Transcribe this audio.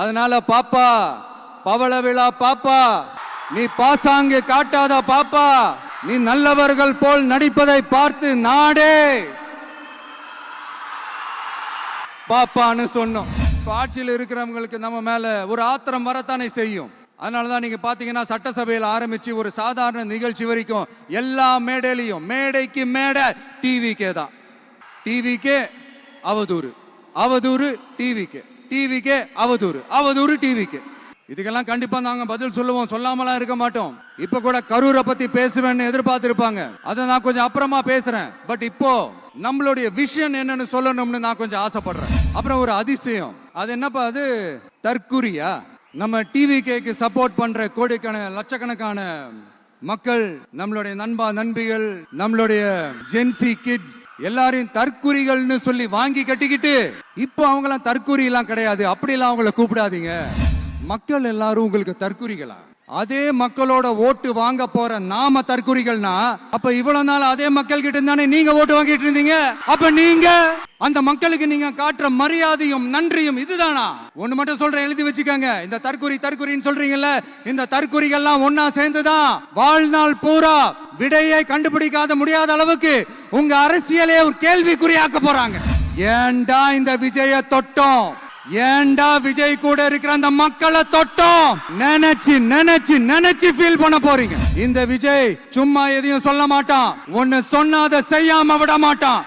அதனால பாப்பா, பவள விழா பாப்பா, நீ பாசாங்கு காட்டாத பாப்பா, நீ நல்லவர்கள் போல் நடிப்பதை பார்த்து நாடே பாப்பான்னு சொன்னோம். ஆட்சியில் இருக்கிறவங்களுக்கு நம்ம மேல ஒரு ஆத்திரம் வரத்தானே செய்யும். அதனாலதான் நீங்க பாத்தீங்கன்னா சட்டசபையில் ஆரம்பிச்சு ஒரு சாதாரண நிகழ்ச்சி வரைக்கும் எல்லா மேடையிலையும் மேடைக்கு மேடை டிவிக்கே தான். டிவிக்கே அவதூறு, அவதூறு டிவிக்கே, டிவிக்கே அவதூறு, அவதூறு டிவிக்கே. இதுக்கெல்லாம் கண்டிப்பா நாங்க பதில் சொல்லுவோம், சொல்லாமலாம் இருக்க மாட்டோம். இப்ப கூட கரூரை பத்தி பேசுவேன்னு எதிர்பார்த்திருப்பாங்க, அதை நான் கொஞ்சம் அப்புறமா பேசுறேன். பட் இப்போ நம்மளுடைய விஷன் என்னன்னு சொல்லணும்னு நான் கொஞ்சம் ஆசைப்படுறேன். அப்புறம் ஒரு அதிசயம், அது என்னப்பா அது, தற்குறியா? நம்ம டிவிக்கு சப்போர்ட் பண்ற கோடிக்கணக்கான லட்சக்கணக்கான மக்கள், நம்மளுடைய நண்பா நண்பிகள், நம்மளுடைய ஜென்சி கிட்ஸ் எல்லாரையும் தற்குறிகள்னு சொல்லி வாங்கி கட்டிக்கிட்டு இப்போ அவங்களாம் தற்குறி எல்லாம் கிடையாது, அப்படி எல்லாம் அவங்கள கூப்பிடாதீங்க. மக்கள் எல்லாரும் உங்களுக்கு தற்குறிகளா? அதே மக்களோட ஓட்டு வாங்க போற நாம தற்குறிகள்னா அப்ப இவ்வளவு நாள் அதே மக்கள் கிட்ட இருந்தானே நீங்க ஓட்டு வாங்கிட்டு இருந்தீங்க. அப்ப நீங்க அந்த மக்களுக்கு நீங்க காட்டுற மரியாதையும் நன்றியும் இதுதானா? ஒண்ணு மட்டும் சொல்றேன், எழுதி வச்சுக்கோங்க. இந்த தற்குறி தற்குறின்னு சொல்றீங்கல்ல, இந்த தற்குறிகள்லாம் ஒன்னா சேர்ந்துதான் வாழ்நாள் பூரா விடையை கண்டுபிடிக்காத முடியாத அளவுக்கு உங்க அரசியலே ஒரு கேள்விக்குறியாக்க போறாங்க. ஏண்டா இந்த விஜய தொட்டோம், ஏண்டா விஜய் கூட இருக்கிற அந்த மக்களை தொட்டோம் நினைச்சு நினைச்சு நினைச்சு ஃபீல் பண்ண போறீங்க. இந்த விஜய் சும்மா எதையும் சொல்ல மாட்டான், ஒன்னு சொன்னா அதை செய்யாம விட மாட்டான்.